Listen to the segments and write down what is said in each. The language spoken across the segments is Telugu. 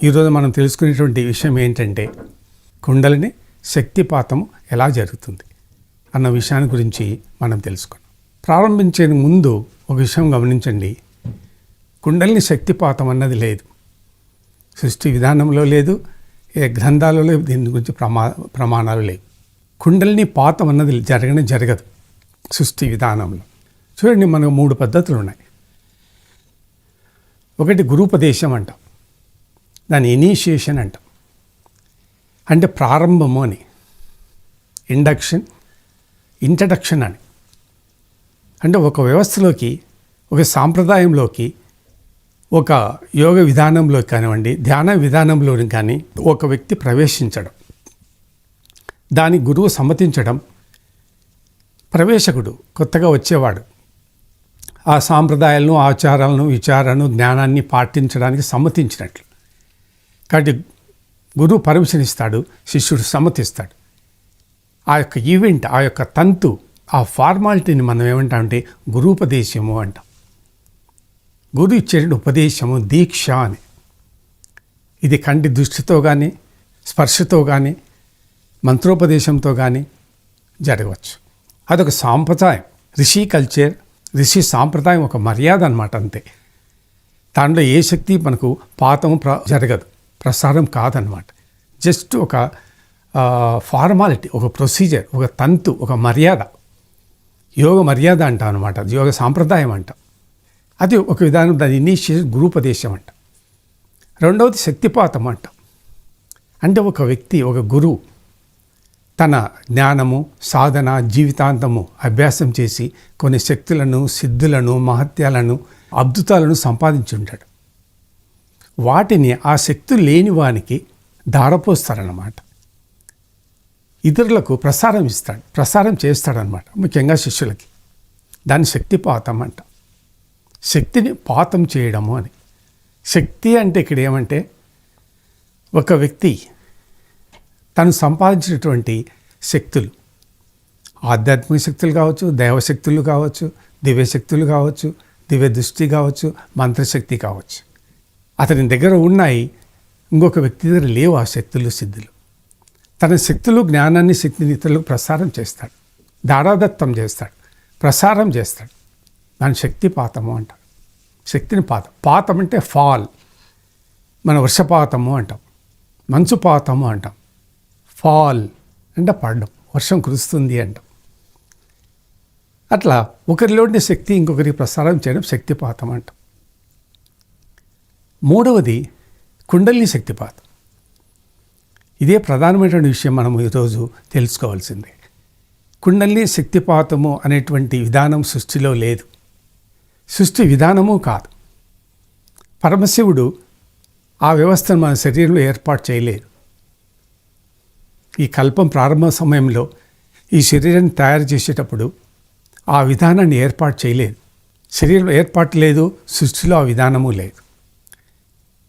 ఈరోజు మనం తెలుసుకునేటువంటి విషయం ఏంటంటే కుండలిని శక్తిపాతం ఎలా జరుగుతుంది అన్న విషయాన్ని గురించి మనం తెలుసుకున్నాం. ప్రారంభించే ముందు ఒక విషయం గమనించండి. కుండలిని శక్తిపాతం అన్నది లేదు, సృష్టి విధానంలో లేదు, ఏ గ్రంథాలలో దీని గురించి ప్రమాణాలు లేవు. కుండలిని పాతం అన్నది జరగదు సృష్టి విధానంలో. చూడండి, మనకు 3 పద్ధతులు ఉన్నాయి. ఒకటి గురూపదేశం అంటాం, దాని ఇనీషియేషన్ అంటాం, అంటే ప్రారంభము అని. ఇంట్రడక్షన్ అని, అంటే ఒక వ్యవస్థలోకి, ఒక సాంప్రదాయంలోకి, ఒక యోగ విధానంలో కానివ్వండి, ధ్యాన విధానంలోని కానీ ఒక వ్యక్తి ప్రవేశించడం, దాని గురువు సమ్మతించడం, ప్రవేశకుడు కొత్తగా వచ్చేవాడు ఆ సాంప్రదాయాలను, ఆచారాలను, విచారాలను, జ్ఞానాన్ని పాటించడానికి సమ్మతించినట్లు. కాబట్టి గురువు పర్మిషన్ ఇస్తాడు, శిష్యుడు సమ్మతిస్తాడు. ఆ యొక్క ఈవెంట్, ఆ యొక్క తంతు, ఆ ఫార్మాలిటీని మనం ఏమంటామంటే గురూపదేశము అంటాం. గురువు ఇచ్చే ఉపదేశము దీక్ష అని. ఇది కంటి దృష్టితో కానీ, స్పర్శతో కానీ, మంత్రోపదేశంతో కానీ జరగవచ్చు. అదొక సాంప్రదాయం, ఋషి కల్చర్, ఋషి సాంప్రదాయం, ఒక మర్యాద అన్నమాట, అంతే. దాంట్లో ఏ శక్తి మనకు పాతము జరగదు, ప్రసారం కాదనమాట. జస్ట్ ఒక ఫార్మాలిటీ, ఒక ప్రొసీజర్, ఒక తంతు, ఒక మర్యాద, యోగ మర్యాద అంటాం అనమాట, యోగ సాంప్రదాయం అంటాం. అది ఒక విధానం, దాని ఇనీషియేషన్ గురూపదేశం అంటాం. రెండవది శక్తిపాతం అంటాం, అంటే ఒక వ్యక్తి, ఒక గురువు తన జ్ఞానము, సాధన, జీవితాంతము అభ్యాసం చేసి కొన్ని శక్తులను, సిద్ధులను, మహత్యాలను, అద్భుతాలను సంపాదించి ఉంటాడు. వాటిని ఆ శక్తులు లేని వానికి ధారపోస్తారన్నమాట. ఇతరులకు ప్రసారం చేస్తాడనమాట, ముఖ్యంగా శిష్యులకి. దాన్ని శక్తిపాతం అంట. శక్తిని పాతం చేయడము అని. శక్తి అంటే ఇక్కడ ఏమంటే ఒక వ్యక్తి తను సంపాదించినటువంటి శక్తులు, ఆధ్యాత్మిక శక్తులు కావచ్చు, దైవశక్తులు కావచ్చు, దివ్యశక్తులు కావచ్చు, దివ్య దృష్టి కావచ్చు, మంత్రశక్తి కావచ్చు. అతని దగ్గర ఉన్నాయి, ఇంకొక వ్యక్తి దగ్గర లేవు ఆ శక్తులు, సిద్ధులు. తన శక్తులు, జ్ఞానాన్ని, శక్తిని ఇతరులకు ప్రసారం చేస్తాడు, దారాదత్తం చేస్తాడు, ప్రసారం చేస్తాడు. దాని శక్తిపాతము అంటారు. శక్తిని పాతం అంటే ఫాల్. మన వర్షపాతము అంటాం, మంచుపాతము అంటాం. ఫాల్ అంటే పడడం, వర్షం కురుస్తుంది అంటాం. అట్లా ఒకరిలోని శక్తి ఇంకొకరికి ప్రసారం చేయడం శక్తిపాతం అంటాం. మూడవది కుండలిని శక్తిపాతం. ఇదే ప్రధానమైనటువంటి విషయం మనము ఈరోజు తెలుసుకోవాల్సిందే. కుండలిని శక్తిపాతము అనేటువంటి విధానం సృష్టిలో లేదు, సృష్టి విధానము కాదు. పరమశివుడు ఆ వ్యవస్థను మన శరీరంలో ఏర్పాటు చేయలేదు. ఈ కల్పం ప్రారంభ సమయంలో ఈ శరీరాన్ని తయారు చేసేటప్పుడు ఆ విధానాన్ని ఏర్పాటు చేయలేదు. శరీరంలో ఏర్పాటు లేదు, సృష్టిలో ఆ విధానము లేదు.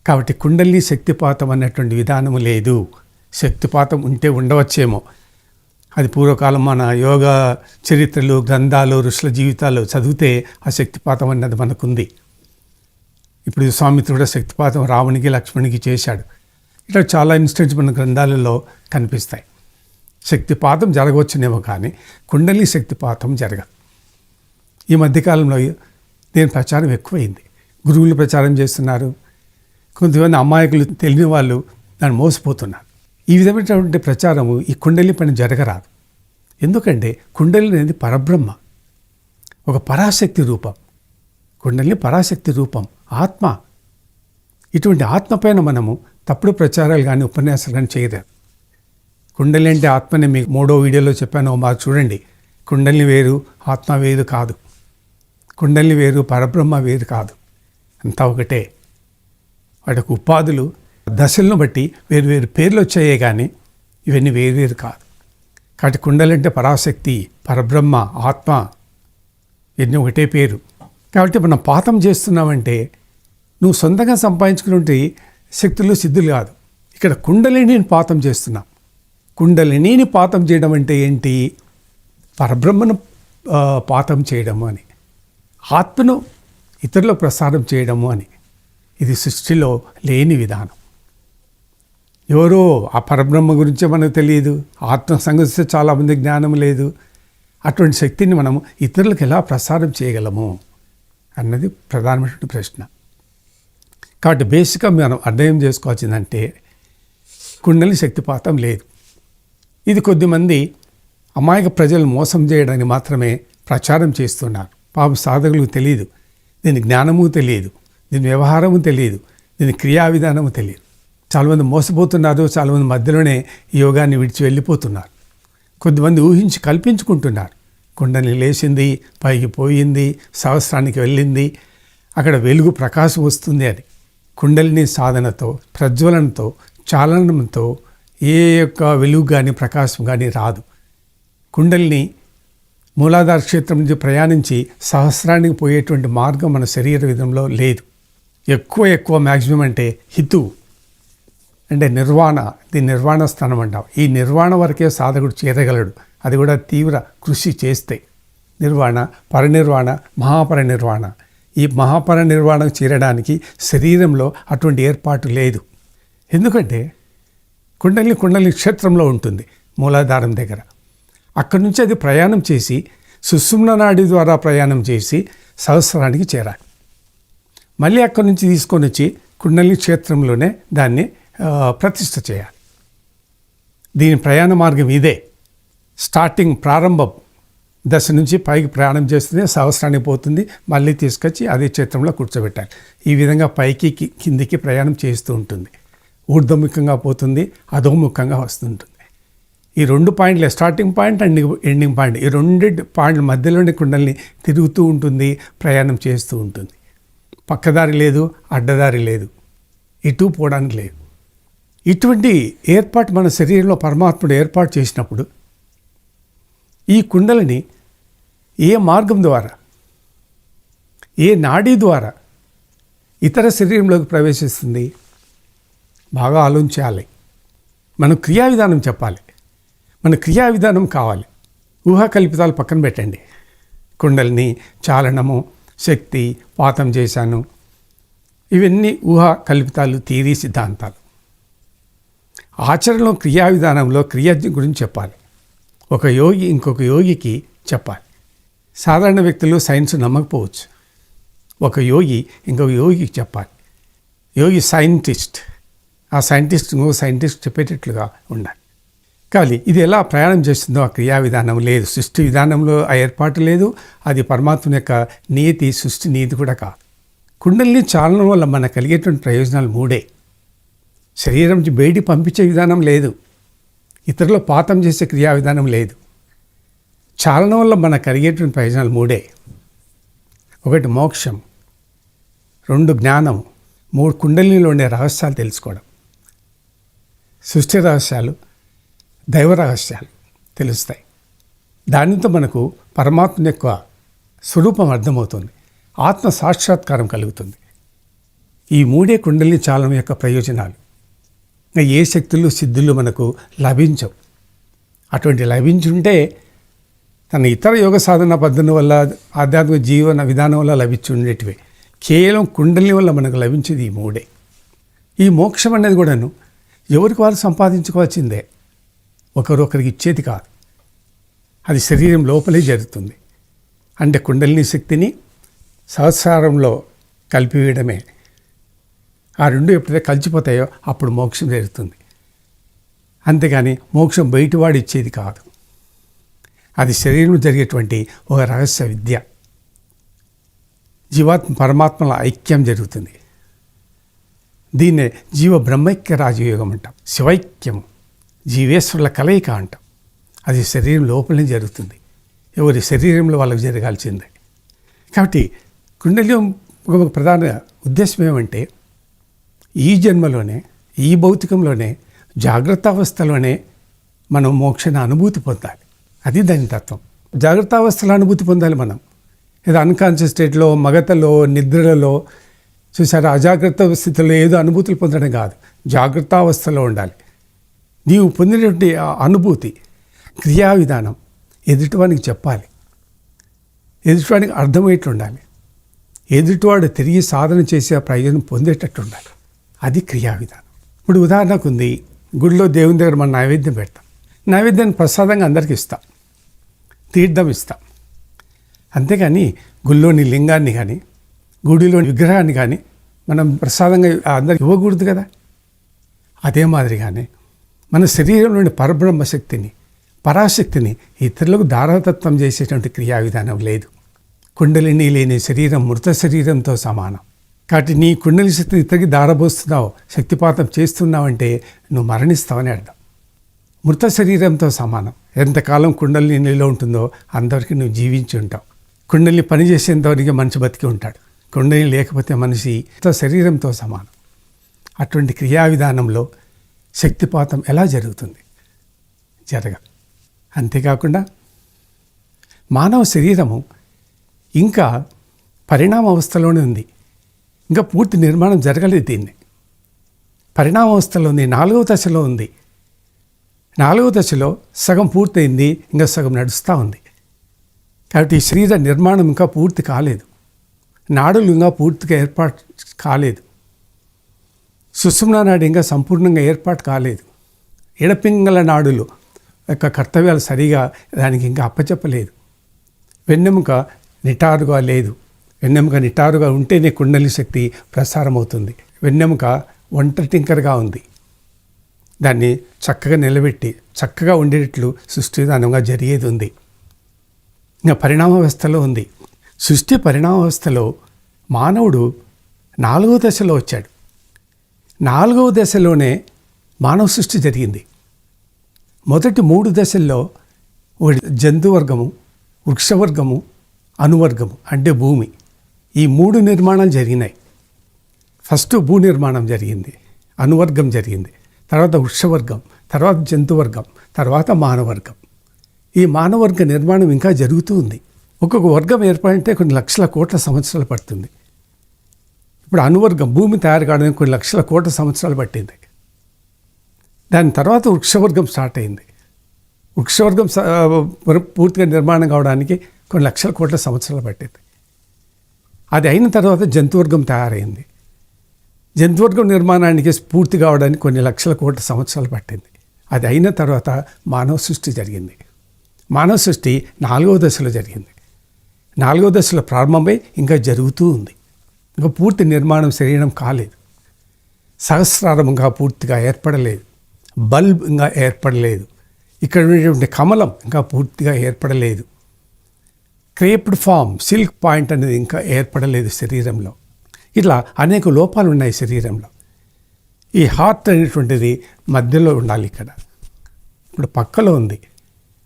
కాబట్టి కుండలిని శక్తిపాతం అన్నటువంటి విధానము లేదు. శక్తిపాతం ఉంటే ఉండవచ్చేమో, అది పూర్వకాలం మన యోగా చరిత్రలు, గ్రంథాలు, ఋషుల జీవితాలు చదివితే ఆ శక్తిపాతం అన్నది మనకుంది. ఇప్పుడు విశ్వామిత్రుడు కూడా శక్తిపాతం రావణునికి, లక్ష్మణునికి చేశాడు. ఇట్లా చాలా ఇన్స్టెంట్స్ మన గ్రంథాలలో కనిపిస్తాయి. శక్తిపాతం జరగవచ్చునేమో, కానీ కుండలిని శక్తిపాతం జరగదు. ఈ మధ్యకాలంలో దీని ప్రచారం ఎక్కువైంది. గురువులు ప్రచారం చేస్తున్నారు, కొంతమంది అమాయకులు, తెలియని వాళ్ళు దాన్ని మోసపోతున్నారు. ఈ విధమైనటువంటి ప్రచారము ఈ కుండలిని పైన జరగరాదు. ఎందుకంటే కుండలిని అనేది పరబ్రహ్మ, ఒక పరాశక్తి రూపం. కుండలిని పరాశక్తి రూపం, ఆత్మ. ఇటువంటి ఆత్మ పైన మనము తప్పుడు ప్రచారాలు కానీ, ఉపన్యాసాలు కానీ చేయరాదు. కుండలిని అంటే ఆత్మని మీకు 3వ వీడియోలో చెప్పాను, మాకు చూడండి. కుండలిని వేరు, ఆత్మ వేరు కాదు. కుండలిని వేరు, పరబ్రహ్మ వేరు కాదు, అంతా ఒకటే. వాటికి ఉపాధులు, దశలను బట్టి వేరు వేరు పేర్లు వచ్చాయే కానీ ఇవన్నీ వేరు కాదు. కాబట్టి కుండలి అంటే పరాశక్తి, పరబ్రహ్మ, ఆత్మ, ఇవన్నీ ఒకటే పేరు. కాబట్టి మనం పాతం చేస్తున్నామంటే నువ్వు సొంతంగా సంపాదించుకునే శక్తులు, సిద్ధులు కాదు. ఇక్కడ కుండలిని పాతం చేస్తున్నాం. కుండలిని పాతం చేయడం అంటే ఏంటి? పరబ్రహ్మను పాతం చేయడము అని, ఆత్మను ఇతరులకు ప్రసారం చేయడము అని. ఇది సృష్టిలో లేని విధానం. ఎవరో ఆ పరబ్రహ్మ గురించే మనకు తెలియదు, ఆత్మ సంగతి చాలామంది జ్ఞానం లేదు. అటువంటి శక్తిని మనము ఇతరులకు ఎలా ప్రసారం చేయగలము అన్నది ప్రధానమైనటువంటి ప్రశ్న. కాబట్టి బేసిక్గా మనం అర్థం చేసుకోవాల్సిందంటే కుండలి శక్తిపాతం లేదు. ఇది కొద్దిమంది అమాయక ప్రజలను మోసం చేయడానికి మాత్రమే ప్రచారం చేస్తున్నారు. పాప సాధకులకు తెలియదు, దీని జ్ఞానము తెలియదు, దీని వ్యవహారము తెలియదు, దీని క్రియా విధానము తెలియదు. చాలామంది మోసపోతున్నారు, చాలామంది మధ్యలోనే ఈ యోగాన్ని విడిచి వెళ్ళిపోతున్నారు. కొద్దిమంది ఊహించి కల్పించుకుంటున్నారు. కుండలి లేచింది, పైకి పోయింది, సహస్రానికి వెళ్ళింది, అక్కడ వెలుగు ప్రకాశం వస్తుంది అని. కుండలిని సాధనతో, ప్రజ్వలనతో, చాలనంతో ఏ యొక్క వెలుగు కానీ ప్రకాశం కానీ రాదు. కుండలిని మూలాధార క్షేత్రం నుంచి ప్రయాణించి సహస్రానికి పోయేటువంటి మార్గం మన శరీర విధంలో లేదు. ఎక్కువ మ్యాక్సిమం అంటే హితువు అంటే నిర్వాణ, దీని నిర్వాణ స్థానం అంటాం. ఈ నిర్వాణ వరకే సాధకుడు చేరగలడు, అది కూడా తీవ్ర కృషి చేస్తే. నిర్వాణ, పరినిర్వాణ, మహాపరినిర్వాణ. ఈ మహాపరినిర్వాణం చేరడానికి శరీరంలో అటువంటి ఏర్పాటు లేదు. ఎందుకంటే కుండలి క్షేత్రంలో ఉంటుంది, మూలాధారం దగ్గర. అక్కడి నుంచి అది ప్రయాణం చేసి సుషుమ్న నాడి ద్వారా ప్రయాణం చేసి సహస్రానికి చేరాలి. మళ్ళీ అక్కడి నుంచి తీసుకొని వచ్చి కుండలి క్షేత్రంలోనే దాన్ని ప్రతిష్ఠ చేయాలి. దీని ప్రయాణ మార్గం ఇదే. స్టార్టింగ్ ప్రారంభం దశ నుంచి పైకి ప్రయాణం చేస్తుంది, సహస్రానికి పోతుంది, మళ్ళీ తీసుకొచ్చి అదే క్షేత్రంలో కూర్చోబెట్టాలి. ఈ విధంగా పైకి కిందికి ప్రయాణం చేస్తూ ఉంటుంది. ఊర్ధ్వముఖంగా పోతుంది, అధోముఖంగా వస్తుంటుంది. ఈ 2 పాయింట్లే, starting point and ending point. ఈ 2 పాయింట్ల మధ్యలోనే కుండలిని తిరుగుతూ ఉంటుంది, ప్రయాణం చేస్తూ ఉంటుంది. పక్కదారి లేదు, అడ్డదారి లేదు, ఇటు పోవడానికి లేదు. ఇటువంటి ఏర్పాటు మన శరీరంలో పరమాత్ముడు ఏర్పాటు చేసినప్పుడు ఈ కుండలిని ఏ మార్గం ద్వారా, ఏ నాడీ ద్వారా ఇతర శరీరంలోకి ప్రవేశిస్తుంది బాగా ఆలోచించాలి. మన క్రియా విధానం చెప్పాలి, మన క్రియా విధానం కావాలి. ఊహా కల్పితాలు పక్కన పెట్టండి. కుండలిని, చాలనము, శక్తి, పాతం చేశాను, ఇవన్నీ ఊహా కల్పితాలు, థియరీ, సిద్ధాంతాలు. ఆచరణలో క్రియా విధానంలో క్రియ గురించి చెప్పాలి. ఒక యోగి ఇంకొక యోగికి చెప్పాలి. సాధారణ వ్యక్తులు సైన్స్ నమ్మకపోవచ్చు. ఒక యోగి ఇంకొక యోగికి చెప్పాలి. యోగి సైంటిస్ట్, ఆ సైంటిస్ట్ ఇంకొక సైంటిస్ట్ చెప్పేటట్లుగా ఉండాలి. కానీ ఇది ఎలా ప్రయాణం చేస్తుందో ఆ క్రియా విధానం లేదు. సృష్టి విధానంలో ఆ ఏర్పాటు లేదు. అది పరమాత్మ యొక్క నీతి, సృష్టి నీతి కూడా కాదు. కుండలిని చాలనం వల్ల మనకు కలిగేటువంటి ప్రయోజనాలు 3. శరీరం నుంచి బయటికి పంపించే విధానం లేదు, ఇతరులు పాతం చేసే క్రియా విధానం లేదు. చాలనం వల్ల మనకు కలిగేటువంటి ప్రయోజనాలు 3. 1 మోక్షం, 2 జ్ఞానం, 3 కుండలినిలో ఉండే రహస్యాలు తెలుసుకోవడం. సృష్టి రహస్యాలు, దైవ రహస్యాలు తెలుస్తాయి. దానితో మనకు పరమాత్మ యొక్క స్వరూపం అర్థమవుతుంది, ఆత్మ సాక్షాత్కారం కలుగుతుంది. ఈ 3 కుండలిని చాలనం యొక్క ప్రయోజనాలు. ఏ శక్తులు, సిద్ధులు మనకు లభించవు. అటువంటి లభించుంటే తన ఇతర యోగ సాధన పద్ధతి వల్ల, ఆధ్యాత్మిక జీవన విధానం వల్ల లభించి ఉండేటివే. కేవలం కుండలిని వల్ల మనకు లభించేది ఈ 3. ఈ మోక్షం అనేది కూడాను ఎవరికి వారు సంపాదించుకోవాల్సిందే, ఒకరొకరికి ఇచ్చేది కాదు. అది శరీరం లోపలే జరుగుతుంది. అంటే కుండలిని శక్తిని సహస్రారంలో కలిపివేయడమే. ఆ 2 ఎప్పుడైతే కలిసిపోతాయో అప్పుడు మోక్షం జరుగుతుంది. అంతేగాని మోక్షం బయటవాడు ఇచ్చేది కాదు. అది శరీరంలో జరిగేటువంటి ఒక రహస్య విద్య. జీవాత్మ పరమాత్మల ఐక్యం జరుగుతుంది. దీన్నే జీవ బ్రహ్మైక్య రాజయోగం అంటాం. శివైక్యం, జీవేశ్వరుల కలయిక అంటాం. అది శరీరం లోపలనే జరుగుతుంది. ఎవరి శరీరంలో వాళ్ళకి జరగాల్సిందే. కాబట్టి కుండలి ఒక ప్రధాన ఉద్దేశం ఏమంటే ఈ జన్మలోనే, ఈ భౌతికంలోనే, జాగ్రత్త అవస్థలోనే మనం మోక్షాన్ని అనుభూతి పొందాలి. అది దాని తత్వం. జాగ్రత్త అవస్థలో అనుభూతి పొందాలి మనం. ఏదో అన్కాన్షియస్ స్టేట్లో, మగతలో, నిద్రలలో చూసారా, అజాగ్రత్త స్థితిలో ఏదో అనుభూతులు పొందడం కాదు, జాగ్రత్త అవస్థలో ఉండాలి. నీవు పొందినటువంటి అనుభూతి, క్రియా విధానం ఎదుటివానికి చెప్పాలి, ఎదుటివానికి అర్థమయ్యేట్లు ఉండాలి, ఎదుటివాడు తిరిగి సాధన చేసే ప్రయోజనం పొందేటట్టు ఉండాలి. అది క్రియా విధానం. ఇప్పుడు ఉదాహరణకు ఉంది, గుడిలో దేవుని దగ్గర మనం నైవేద్యం పెడతాం. నైవేద్యాన్ని ప్రసాదంగా అందరికీ ఇస్తాం, తీర్థం ఇస్తాం. అంతేగాని గుళ్ళోని లింగాన్ని కానీ గుడిలోని విగ్రహాన్ని కానీ మనం ప్రసాదంగా అందరికి ఇవ్వకూడదు కదా. అదే మాదిరిగానే మన శరీరంలోని పరబ్రహ్మ శక్తిని, పరాశక్తిని ఇతరులకు దారాదత్తం చేసేటువంటి క్రియా విధానం లేదు. కుండలిని లేని శరీరం మృత శరీరంతో సమానం. కాబట్టి నీ కుండలి శక్తిని ఇతరికి దారబోస్తున్నావు, శక్తిపాతం చేస్తున్నావంటే నువ్వు మరణిస్తావని అర్థం. మృత శరీరంతో సమానం. ఎంతకాలం కుండలిని నీలో ఉంటుందో అంతవరకు నువ్వు జీవించి ఉంటావు. కుండలిని పనిచేసేంతవరకు మనిషి బతికి ఉంటాడు. కుండలిని లేకపోతే మనిషి మృత శరీరంతో సమానం. అటువంటి క్రియా విధానంలో శక్తిపాతం ఎలా జరుగుతుంది? జరగదు. అంతేకాకుండా మానవ శరీరము ఇంకా పరిణామ అవస్థలోనే ఉంది. ఇంకా పూర్తి నిర్మాణం జరగలేదు. దీన్ని పరిణామ అవస్థలో ఉంది, 4వ దశలో ఉంది. 4వ దశలో సగం పూర్తయింది, ఇంకా సగం నడుస్తూ ఉంది. కాబట్టి ఈ శరీర నిర్మాణం ఇంకా పూర్తి కాలేదు. నాడులు ఇంకా పూర్తిగా ఏర్పాటు కాలేదు. సుషుమ్నా నాడి ఇంకా సంపూర్ణంగా ఏర్పాటు కాలేదు. ఎడపింగళ నాడులు యొక్క కర్తవ్యాలు సరిగా దానికి ఇంకా అప్పచెప్పలేదు. వెన్నెముక నిటారుగా లేదు. వెన్నెముక నిటారుగా ఉంటేనే కుండలి శక్తి ప్రసారం అవుతుంది. వెన్నెముక ఒంటటింకరగా ఉంది. దాన్ని చక్కగా నిలబెట్టి చక్కగా ఉండేటట్లు సృష్టి విధానంగా జరిగేది ఉంది. ఇంకా పరిణామ వ్యవస్థలో ఉంది. సృష్టి పరిణామ వ్యవస్థలో మానవుడు 4వ దశలో వచ్చాడు. 4వ దశలోనే మానవ సృష్టి జరిగింది. మొదటి 3 దశల్లో జంతువర్గము, వృక్షవర్గము, అనువర్గము అంటే భూమి, ఈ 3 నిర్మాణాలు జరిగినాయి. ఫస్ట్ భూ నిర్మాణం జరిగింది, అనువర్గం జరిగింది, తర్వాత వృక్షవర్గం, తర్వాత జంతువర్గం, తర్వాత మానవర్గం. ఈ మానవర్గ నిర్మాణం ఇంకా జరుగుతూ ఉంది. ఒక్కొక్క వర్గం ఏర్పడంటే కొన్ని లక్షల కోట్ల సంవత్సరాలు పడుతుంది. ఇప్పుడు అనువర్గం భూమి తయారు కావడానికి కొన్ని లక్షల కోట్ల సంవత్సరాలు పట్టింది. దాని తర్వాత వృక్షవర్గం స్టార్ట్ అయింది. వృక్షవర్గం పూర్తిగా నిర్మాణం కావడానికి కొన్ని లక్షల కోట్ల సంవత్సరాలు పట్టింది. అది అయిన తర్వాత జంతువర్గం తయారైంది. జంతువర్గం నిర్మాణానికి పూర్తి కావడానికి కొన్ని లక్షల కోట్ల సంవత్సరాలు పట్టింది. అది అయిన తర్వాత మానవ సృష్టి జరిగింది. మానవ సృష్టి 4వ దశలో జరిగింది. 4వ దశలో ప్రారంభమై ఇంకా జరుగుతూ ఉంది. ఇంకా పూర్తి నిర్మాణం శరీరం కాలేదు. సహస్రారం ఇంకా పూర్తిగా ఏర్పడలేదు. బల్బ్ ఇంకా ఏర్పడలేదు. ఇక్కడ ఉండేటువంటి కమలం ఇంకా పూర్తిగా ఏర్పడలేదు. క్రేప్డ్ ఫామ్, సిల్క్ పాయింట్ అనేది ఇంకా ఏర్పడలేదు శరీరంలో. ఇట్లా అనేక లోపాలు ఉన్నాయి శరీరంలో. ఈ హార్ట్ అనేటువంటిది మధ్యలో ఉండాలి. ఇక్కడ ఇప్పుడు పక్కలో ఉంది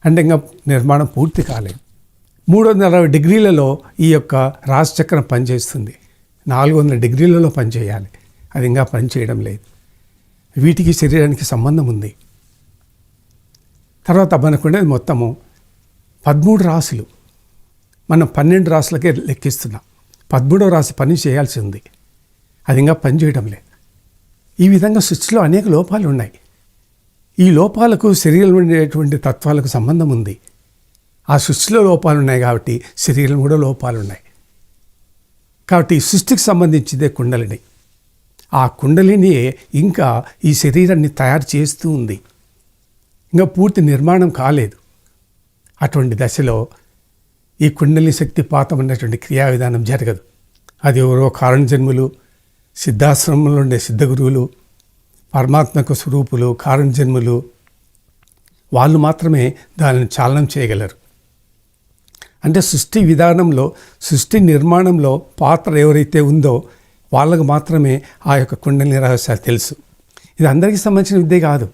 అంటే ఇంకా నిర్మాణం పూర్తి కాలేదు. 360 డిగ్రీలలో ఈ యొక్క రాశిచక్రం పనిచేస్తుంది. 400 డిగ్రీలలో పనిచేయాలి. అది ఇంకా పనిచేయడం లేదు. వీటికి శరీరానికి సంబంధం ఉంది. తర్వాత మనకుండేది మొత్తము 13 రాశులు. మనం 12 రాశులకే లెక్కిస్తున్నాం. 13వ రాశి పని చేయాల్సి ఉంది. అది ఇంకా పనిచేయడం లేదు. ఈ విధంగా సృష్టిలో అనేక లోపాలు ఉన్నాయి. ఈ లోపాలకు శరీరంలో ఉండేటువంటి తత్వాలకు సంబంధం ఉంది. ఆ సృష్టిలో లోపాలు ఉన్నాయి కాబట్టి శరీరం కూడా లోపాలు ఉన్నాయి. కాబట్టి ఈ సృష్టికి సంబంధించిందే కుండలిని. ఆ కుండలిని ఇంకా ఈ శరీరాన్ని తయారు చేస్తూ ఉంది. ఇంకా పూర్తి నిర్మాణం కాలేదు. అటువంటి దశలో ఈ కుండలిని శక్తిపాతం అనేటువంటి క్రియా విధానం జరగదు. అది ఎవరో కారణజన్ములు, సిద్ధాశ్రమంలో ఉండే సిద్ధగురువులు, పరమాత్మక స్వరూపులు, కారణజన్ములు వాళ్ళు మాత్రమే దానిని చాలనం చేయగలరు. అంటే సృష్టి విధానంలో, సృష్టి నిర్మాణంలో పాత్ర ఎవరైతే ఉందో వాళ్ళకు మాత్రమే ఆ యొక్క కుండలిని రహస్యాలు తెలుసు. ఇది అందరికీ సంబంధించిన విద్య కాదు.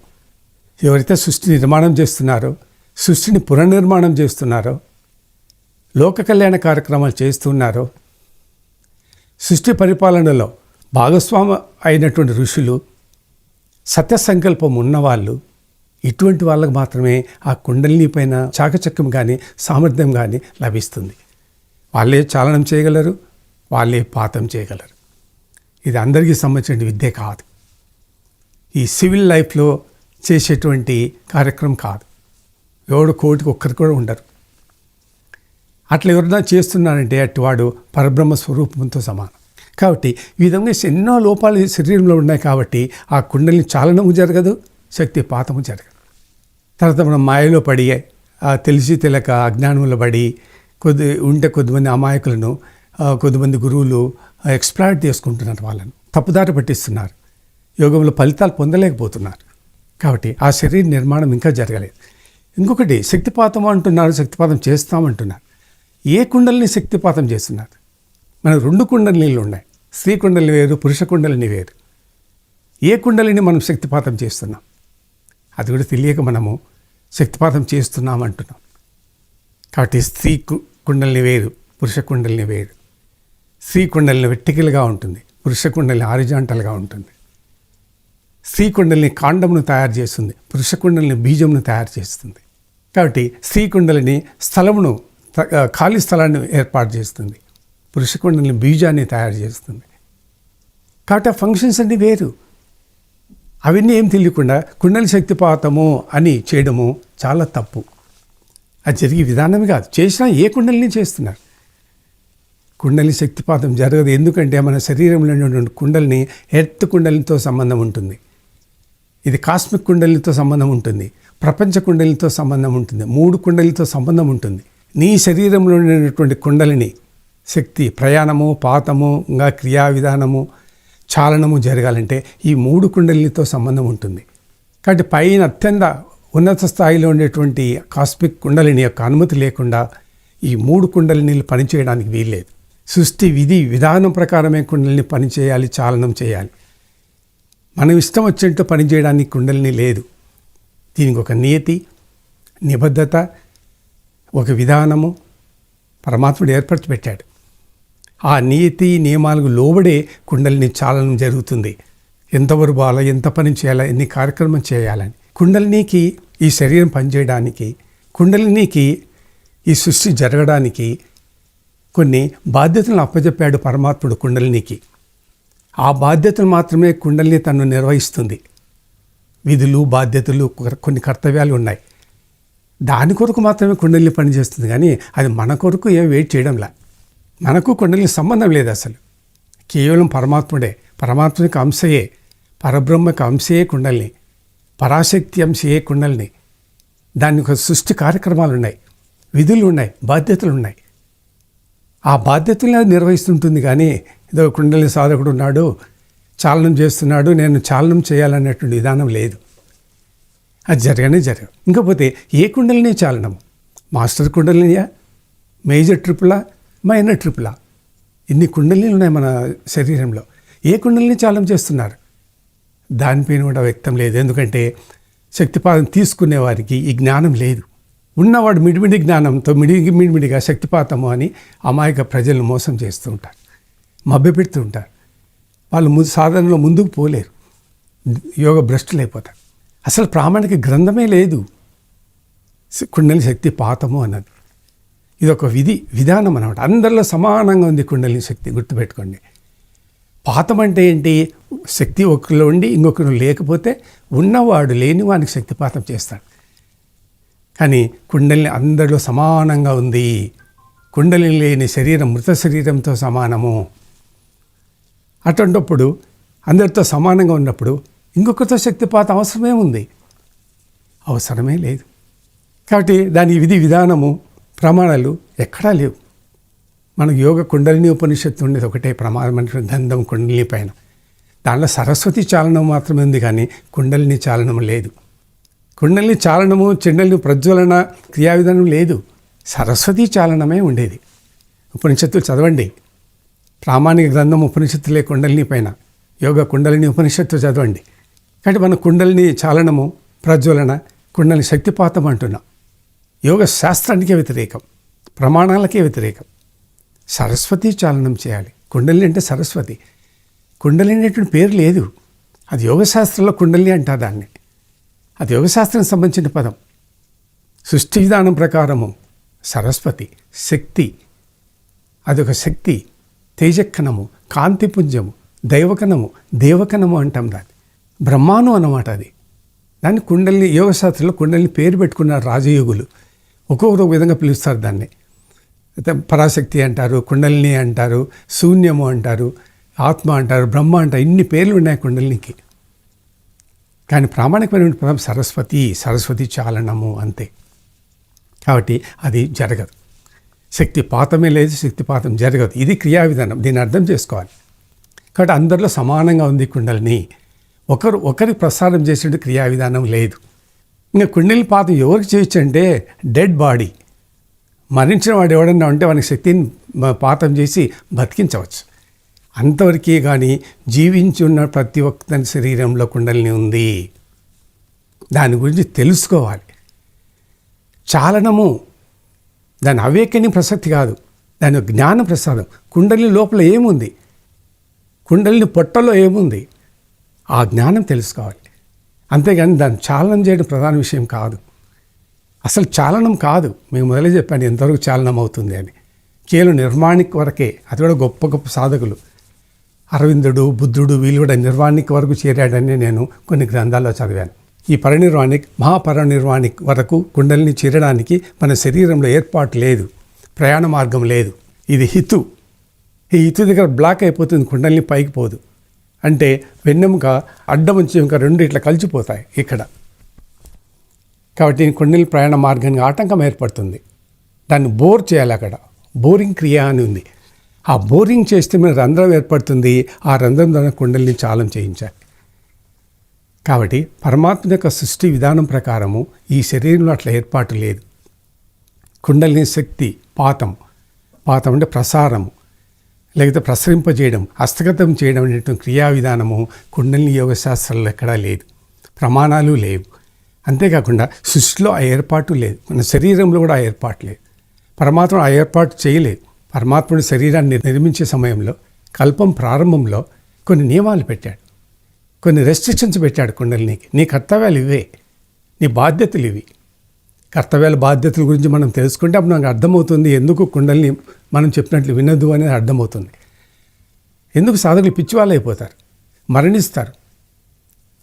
ఎవరైతే సృష్టి నిర్మాణం చేస్తున్నారో, సృష్టిని పునర్నిర్మాణం చేస్తున్నారో, లోక కళ్యాణ కార్యక్రమాలు చేస్తున్నారో, సృష్టి పరిపాలనలో భాగస్వామి అయినటువంటి ఋషులు, సత్య సంకల్పం ఉన్నవాళ్ళు, ఇటువంటి వాళ్ళకు మాత్రమే ఆ కుండలిని పైన చాకచక్యం కానీ సామర్థ్యం కానీ లభిస్తుంది. వాళ్ళే చాలనం చేయగలరు, వాళ్ళే పాతం చేయగలరు. ఇది అందరికీ సంబంధించిన విద్య కాదు. ఈ సివిల్ లైఫ్లో చేసేటువంటి కార్యక్రమం కాదు. ఎవడు కోటికి ఒక్కరు కూడా ఉండరు. అట్లా ఎవరైనా చేస్తున్నారంటే అటువాడు పరబ్రహ్మ స్వరూపంతో సమానం. కాబట్టి ఈ విధంగా ఎన్నో లోపాలు శరీరంలో ఉన్నాయి. కాబట్టి ఆ కుండలిని చాలనము జరగదు, శక్తిపాతము జరగదు. తర్వాత మనం మాయలో పడి తెలిసి తెలియక అజ్ఞానంలో పడి కొద్దిమంది అమాయకులను కొద్దిమంది గురువులు ఎక్స్ప్లాయిట్ చేసుకుంటున్నారు, వాళ్ళను తప్పుదారి పట్టిస్తున్నారు, యోగంలో ఫలితాలు పొందలేకపోతున్నారు. కాబట్టి ఆ శరీర నిర్మాణం ఇంకా జరగలేదు. ఇంకొకటి శక్తిపాతం అంటున్నారు, శక్తిపాతం చేస్తామంటున్నారు. ఏ కుండలిని శక్తిపాతం చేస్తున్నారు? మనకు 2 కుండలినీళ్ళు ఉన్నాయి. స్త్రీ కుండలిని వేరు, పురుష కుండలిని వేరు. ఏ కుండలిని మనం శక్తిపాతం చేస్తున్నాం? అది కూడా తెలియక మనము శక్తిపాతం చేస్తున్నాం అంటున్నాం. కాబట్టి స్త్రీ కుండలిని వేరు, పురుష కుండలిని వేరు. స్త్రీ కుండలిని వెర్టికల్గా ఉంటుంది, పురుష కుండలిని హారిజాంటల్గా ఉంటుంది. స్త్రీ కుండలిని కాండమును తయారు చేస్తుంది, పురుష కుండలిని బీజమును తయారు చేస్తుంది. కాబట్టి స్త్రీ కుండలిని స్థలమును, ఖాళీ స్థలాన్ని ఏర్పాటు చేస్తుంది, పురుష కుండలిని బీజాన్ని తయారు చేస్తుంది. కాబట్టి ఆ ఫంక్షన్స్ అన్నీ వేరు. అవన్నీ ఏం తెలియకుండా కుండలి శక్తిపాతము అని చేయడము చాలా తప్పు. అది జరిగే విధానమే కాదు. చేసినా ఏ కుండలిని చేస్తున్నారు. కుండలి శక్తిపాతం జరగదు. ఎందుకంటే మన శరీరంలో ఉన్నటువంటి కుండలిని ఎర్త్ కుండలితో సంబంధం ఉంటుంది, ఇది కాస్మిక్ కుండలితో సంబంధం ఉంటుంది, ప్రపంచ కుండలితో సంబంధం ఉంటుంది, 3 కుండలితో సంబంధం ఉంటుంది. నీ శరీరంలో ఉన్నటువంటి కుండలిని శక్తి ప్రయాణము, పాతము, ఇంకా క్రియా విధానము, చాలనము జరగాలంటే ఈ 3 కుండలితో సంబంధం ఉంటుంది. కాబట్టి పైన అత్యంత ఉన్నత స్థాయిలో ఉండేటువంటి కాస్మిక్ కుండలిని యొక్క అనుమతి లేకుండా ఈ 3 కుండలినీలు పనిచేయడానికి వీల్లేదు. సృష్టి విధి విధానం ప్రకారమే కుండలిని పనిచేయాలి, చాలనం చేయాలి. మనం ఇష్టం వచ్చినట్టు పనిచేయడానికి కుండలిని లేదు. దీనికి ఒక నియతి, నిబద్ధత, ఒక విధానము పరమాత్ముడు ఏర్పరిచి పెట్టాడు. ఆ నియతి నియమాలకు లోబడే కుండలిని చాలనం జరుగుతుంది. ఎంతవరకు బాగా, ఎంత పని చేయాలా, ఎన్ని కార్యక్రమం చేయాలని. కుండలినికి ఈ శరీరం పనిచేయడానికి, కుండలినికి ఈ సృష్టి జరగడానికి కొన్ని బాధ్యతలను అప్పచెప్పాడు పరమాత్ముడు కుండలినికి. ఆ బాధ్యతలు మాత్రమే కుండలిని తను నిర్వహిస్తుంది. విధులు, బాధ్యతలు, కొన్ని కర్తవ్యాలు ఉన్నాయి. దాని కొరకు మాత్రమే కుండలిని పనిచేస్తుంది. కానీ అది మన కొరకు ఏం వెయిట్ చేయడంలా. మనకు కుండలిని సంబంధం లేదు అసలు. కేవలం పరమాత్ముడే, పరమాత్మునికి అంశయే, పరబ్రహ్మకి అంశయే కుండలిని, పరాశక్తి అంశయే కుండలిని. దానికి ఒక సృష్టి కార్యక్రమాలు ఉన్నాయి, విధులు ఉన్నాయి, బాధ్యతలు ఉన్నాయి. ఆ బాధ్యతలను నిర్వహిస్తుంటుంది. కానీ ఏదో కుండలిని సాధకుడు ఉన్నాడు, చాలనం చేస్తున్నాడు, నేను చాలనం చేయాలనేటువంటి విధానం లేదు. అది జరగనే జరగదు. ఇంకపోతే ఏ కుండలిని చాలనము? మాస్టర్ కుండలినియా, మేజర్ ట్రిపులా, మైనర్ ట్రిపులా? ఇన్ని కుండలిని ఉన్నాయి మన శరీరంలో. ఏ కుండలిని చాలనం చేస్తున్నారు? దానిపైన కూడా వ్యక్తం లేదు. ఎందుకంటే శక్తిపాతం తీసుకునే వారికి ఈ జ్ఞానం లేదు. ఉన్నవాడు మిడిమిడి జ్ఞానంతో మిడిమిడిగా శక్తిపాతము అని అమాయక ప్రజలను మోసం చేస్తూ ఉంటారు, మభ్యపెడుతూ ఉంటారు. వాళ్ళు సాధనలో ముందుకు పోలేరు, యోగ భ్రష్టులు అయిపోతారు. అసలు ప్రామాణిక గ్రంథమే లేదు కుండలి శక్తిపాతము అన్నది. ఇది ఒక విధానం అన్నమాట. అందరిలో సమానంగా ఉంది కుండలి శక్తి, గుర్తుపెట్టుకోండి. పాతం అంటే ఏంటి? శక్తి ఒకరిలో ఉండి ఇంకొకరు లేకపోతే ఉన్నవాడు లేని వానికి శక్తిపాతం చేస్తాడు. కానీ కుండలిని అందరిలో సమానంగా ఉంది. కుండలిని లేని శరీరం మృత శరీరంతో సమానము. అటువంటిప్పుడు అందరితో సమానంగా ఉన్నప్పుడు ఇంకొకరితో శక్తిపాతం అవసరమే ఉంది? అవసరమే లేదు. కాబట్టి దాని విధానము, ప్రమాణాలు ఎక్కడా లేవు. మనకు యోగ కుండలిని ఉపనిషత్తు ఉండేది ఒకటే ప్రమాణమైన గంధం కుండలిని పైన. దాంట్లో సరస్వతి చాలనం మాత్రమే ఉంది, కానీ కుండలిని చాలనం లేదు. కుండలిని చాలనము, చిండలిని ప్రజ్వలన క్రియా విధానం లేదు. సరస్వతి చాలనమే ఉండేది. ఉపనిషత్తులు చదవండి, ప్రామాణిక గ్రంథం ఉపనిషత్తులే కుండలిని పైన. యోగ కుండలిని ఉపనిషత్తు చదవండి. కాబట్టి మన కుండలిని చాలనము, ప్రజ్వలన, కుండలిని శక్తిపాతం అంటున్నాం. యోగ శాస్త్రానికే వ్యతిరేకం, ప్రమాణాలకే వ్యతిరేకం. సరస్వతి చాలనం చేయాలి. కుండలిని అంటే సరస్వతి. కుండలిని అనేటువంటి పేరు లేదు. అది యోగశాస్త్రంలో కుండలిని అంటారు దాన్ని. అది యోగశాస్త్రానికి సంబంధించిన పదం. సృష్టి విధానం ప్రకారము సరస్వతి శక్తి, అదొక శక్తి, తేజకణము, కాంతిపుంజము, దైవకణము, దేవకణము అంటాం దాన్ని. బ్రహ్మాను అన్నమాట అది. దాన్ని కుండలిని, యోగశాస్త్రంలో కుండలిని పేరు పెట్టుకున్నారు రాజయోగులు. ఒక్కొక్కరు ఒక విధంగా పిలుస్తారు దాన్ని. పరాశక్తి అంటారు, కుండలిని అంటారు, శూన్యము అంటారు, ఆత్మ అంటారు, బ్రహ్మ అంటారు. ఇన్ని పేర్లు ఉన్నాయి కుండలినికి. కానీ ప్రామాణికమైన పదం సరస్వతి చాలనము అంతే. కాబట్టి అది జరగదు. శక్తిపాతమే లేదు, శక్తిపాతం జరగదు. ఇది క్రియా విధానం, దీన్ని అర్థం చేసుకోవాలి. కాబట్టి అందరిలో సమానంగా ఉంది కుండలిని. ఒకరి ప్రసారం చేసేటువంటి క్రియా విధానం లేదు. ఇంకా కుండలి పాతం ఎవరికి చేయొచ్చు అంటే డెడ్ బాడీ, మరణించిన వాడు ఎవడన్నా ఉంటే వానికి శక్తిని పాతం చేసి బతికించవచ్చు. అంతవరకే కానీ జీవించి ఉన్న ప్రతి ఒక్కరి శరీరంలో కుండలిని ఉంది. దాని గురించి తెలుసుకోవాలి. చాలనము దాని అవేకని ప్రసక్తి కాదు, దాని జ్ఞాన ప్రసాదం. కుండలిని లోపల ఏముంది, కుండలిని పొట్టలో ఏముంది, ఆ జ్ఞానం తెలుసుకోవాలి. అంతేగాని దాన్ని చాలనం చేయడం ప్రధాన విషయం కాదు. అసలు చాలనం కాదు. మేము మొదలే చెప్పాను ఎంతవరకు చాలనం అవుతుంది అని. కేవలం నిర్మాణిక వరకే. అది కూడా గొప్ప గొప్ప సాధకులు, అరవిందుడు, బుద్ధుడు, వీళ్ళు కూడా నిర్వాణిక వరకు చేరాడని నేను కొన్ని గ్రంథాల్లో చదివాను. ఈ పరినిర్వాణిక్, మహాపరినిర్వాణిక్ వరకు కుండలిని చేరడానికి మన శరీరంలో ఏర్పాటు లేదు, ప్రయాణ మార్గం లేదు. ఇది హితు. ఈ హితు దగ్గర బ్లాక్ అయిపోతుంది, కుండలిని పైకి పోదు. అంటే వెన్నెముక అడ్డం వచ్చి ఇంకా రెండు ఇట్లా కలిసిపోతాయి ఇక్కడ. కాబట్టి కుండలి ప్రయాణ మార్గానికి ఆటంకం ఏర్పడుతుంది. దాన్ని బోర్ చేయాలి. అక్కడ బోరింగ్ క్రియ అని ఉంది. ఆ బోరింగ్ చేస్తే మన రంధ్రం ఏర్పడుతుంది. ఆ రంధ్రం ద్వారా కుండలిని చాలం చేయించాలి. కాబట్టి పరమాత్మ యొక్క సృష్టి విధానం ప్రకారము ఈ శరీరంలో అట్లా ఏర్పాటు లేదు. కుండలిని శక్తి పాతం అంటే ప్రసారము, లేకపోతే ప్రసరింపజేయడం, హస్తగతం చేయడం అనేటువంటి క్రియా విధానము కుండలిని యోగ శాస్త్రాల్లో ఎక్కడా లేదు, ప్రమాణాలు లేవు. అంతేకాకుండా సృష్టిలో ఆ ఏర్పాటు లేదు, మన శరీరంలో కూడా ఆ ఏర్పాటు లేదు. పరమాత్మ ఆ ఏర్పాటు చేయలేదు. పరమాత్ముడి శరీరాన్ని నిర్మించే సమయంలో కల్పం ప్రారంభంలో కొన్ని నియమాలు పెట్టాడు, కొన్ని రెస్ట్రిక్షన్స్ పెట్టాడు కుండలినికి. నీ కర్తవ్యాలు ఇవే, నీ బాధ్యతలు ఇవి. కర్తవ్యాల బాధ్యతల గురించి మనం తెలుసుకుంటే అప్పుడు నాకు అర్థమవుతుంది ఎందుకు కుండలిని మనం చెప్పినట్లు వినద్దు అనేది అర్థమవుతుంది. ఎందుకు సాధకులు పిచ్చివాళ్ళు అయిపోతారు, మరణిస్తారు,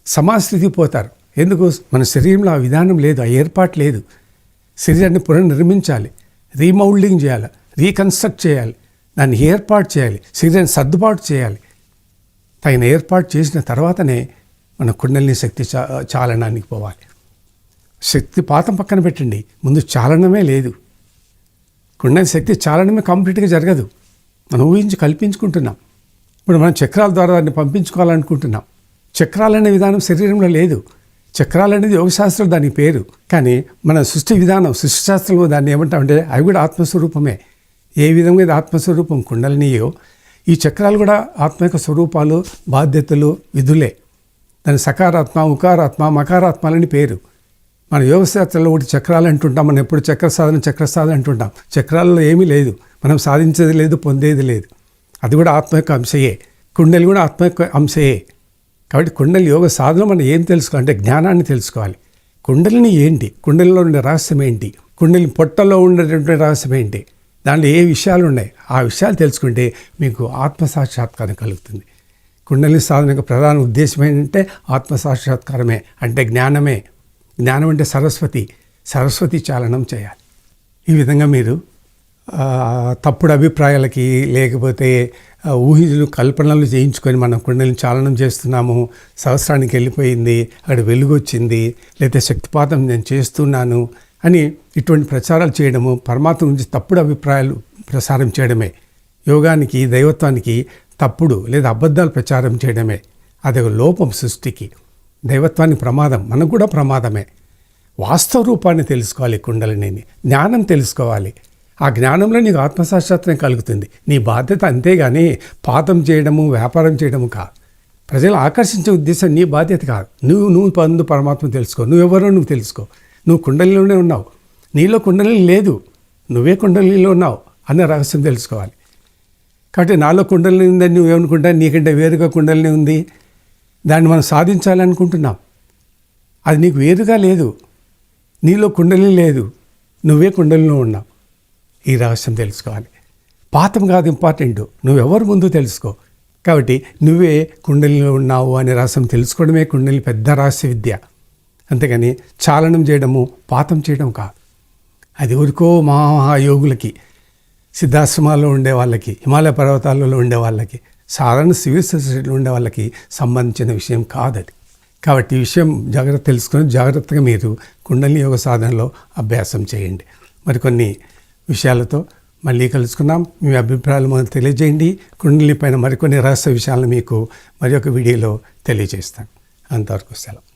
సమాజస్థితికి పోతారు. ఎందుకు? మన శరీరంలో ఆ విధానం లేదు, ఆ ఏర్పాటు లేదు. శరీరాన్ని పునర్నిర్మించాలి, రీమౌల్డింగ్ చేయాలి, రీకన్స్ట్రక్ట్ చేయాలి, దాన్ని ఏర్పాటు చేయాలి, శరీరాన్ని సర్దుబాటు చేయాలి. తగిన ఏర్పాటు చేసిన తర్వాతనే మన కుండలిని శక్తి చాలనానికి పోవాలి. శక్తి పాతం పక్కన పెట్టండి, ముందు చాలనమే లేదు. కుండలి శక్తి చాలనమే కంప్లీట్గా జరగదు. మనం ఊహించి కల్పించుకుంటున్నాం. ఇప్పుడు మనం చక్రాల ద్వారా దాన్ని పంపించుకోవాలనుకుంటున్నాం. చక్రాలనే విధానం శరీరంలో లేదు. చక్రాలు అనేది యోగశాస్త్రం దాని పేరు. కానీ మన సృష్టి విధానం, సృష్టి శాస్త్రంలో దాన్ని ఏమంటామంటే అవి కూడా ఆత్మస్వరూపమే. ఏ విధంగా ఇది ఆత్మస్వరూపం కుండలినియో, ఈ చక్రాలు కూడా ఆత్మ యొక్క స్వరూపాలు, బాధ్యతలు, విధులే. దాని సకారాత్మ, ఉకారాత్మ, మకారాత్మాలని పేరు. మన యోగశాస్త్రంలో ఒకటి చక్రాలు అంటుంటాం. మనం ఎప్పుడు చక్ర సాధన అంటుంటాం. చక్రాలలో ఏమీ లేదు, మనం సాధించేది లేదు, పొందేది లేదు. అది కూడా ఆత్మ యొక్క అంశయే. కుండలి కూడా ఆత్మ యొక్క అంశయే. కాబట్టి కుండలి యోగ సాధన మనం ఏం తెలుసుకోవాలంటే జ్ఞానాన్ని తెలుసుకోవాలి. కుండలిని ఏంటి, కుండలిలో ఉండే రహస్యం ఏంటి, కుండలి పొట్టలో ఉండేటువంటి రహస్యం ఏంటి, దాంట్లో ఏ విషయాలు ఉన్నాయి, ఆ విషయాలు తెలుసుకుంటే మీకు ఆత్మసాక్షాత్కారం కలుగుతుంది. కుండలిని సాధన యొక్క ప్రధాన ఉద్దేశం ఏంటంటే ఆత్మసాక్షాత్కారమే, అంటే జ్ఞానమే. జ్ఞానం అంటే సరస్వతి చాలనం చేయాలి. ఈ విధంగా మీరు తప్పుడు అభిప్రాయాలకి, లేకపోతే ఊహితులు కల్పనలు చేయించుకొని మనం కుండలిని చాలనం చేస్తున్నాము, సహస్రానికి వెళ్ళిపోయింది, అక్కడ వెలుగు వచ్చింది, లేకపోతే శక్తిపాతం నేను చేస్తున్నాను అని ఇటువంటి ప్రచారాలు చేయడము, పరమాత్మ గురించి తప్పుడు అభిప్రాయాలు ప్రసారం చేయడమే. యోగానికి, దైవత్వానికి తప్పుడు లేదా అబద్ధాలు ప్రచారం చేయడమే. అదొక లోపం సృష్టికి. దైవత్వానికి ప్రమాదం, మనకు కూడా ప్రమాదమే. వాస్తవ రూపాన్ని తెలుసుకోవాలి, కుండలిని జ్ఞానం తెలుసుకోవాలి. ఆ జ్ఞానంలో నీకు ఆత్మసాక్షాత్కారం కలుగుతుంది. నీ బాధ్యత అంతేగాని పాతం చేయడము, వ్యాపారం చేయడము కాదు. ప్రజలు ఆకర్షించే ఉద్దేశం నీ బాధ్యత కాదు. నువ్వు పొందు పరమాత్మ తెలుసుకో, నువ్వెవరో నువ్వు తెలుసుకో. నువ్వు కుండలిలోనే ఉన్నావు, నీలో కుండలిని లేదు, నువ్వే కుండలిలో ఉన్నావు అనే రహస్యం తెలుసుకోవాలి. కాబట్టి నాలో కుండలిని ఉందని నువ్వేమనుకుంటా, నీకంటే వేరుగా కుండలిని ఉంది, దాన్ని మనం సాధించాలనుకుంటున్నాం. అది నీకు వేరుగా లేదు, నీలో కుండలిని లేదు, నువ్వే కుండలిలో ఉన్నావు. ఈ రహస్యం తెలుసుకోవాలి. పాతం కాదు ఇంపార్టెంట్, నువ్వెవరు ముందు తెలుసుకో. కాబట్టి నువ్వే కుండలిలో ఉన్నావు అనే రహస్యం తెలుసుకోవడమే కుండలి పెద్ద రహస్య విద్య. అంతేగాని చాలనం చేయడము, పాతం చేయడం కాదు. అది ఊరికో మహాయోగులకి, సిద్ధాశ్రమాల్లో ఉండే వాళ్ళకి, హిమాలయ పర్వతాలలో ఉండే వాళ్ళకి, సాధారణ సివిల్ సొసైటీలో ఉండే వాళ్ళకి సంబంధించిన విషయం కాదు అది. కాబట్టి ఈ విషయం జాగ్రత్త తెలుసుకొని జాగ్రత్తగా మీరు కుండలిని యోగ సాధనలో అభ్యాసం చేయండి. మరికొన్ని విషయాలతో మళ్ళీ కలుసుకుందాం. మీ అభిప్రాయాలు మనకు తెలియజేయండి. కుండలిని పైన మరికొన్ని రహస్య విషయాలను మీకు మరి ఒక వీడియోలో తెలియజేస్తాను. అంతవరకు సెలవు.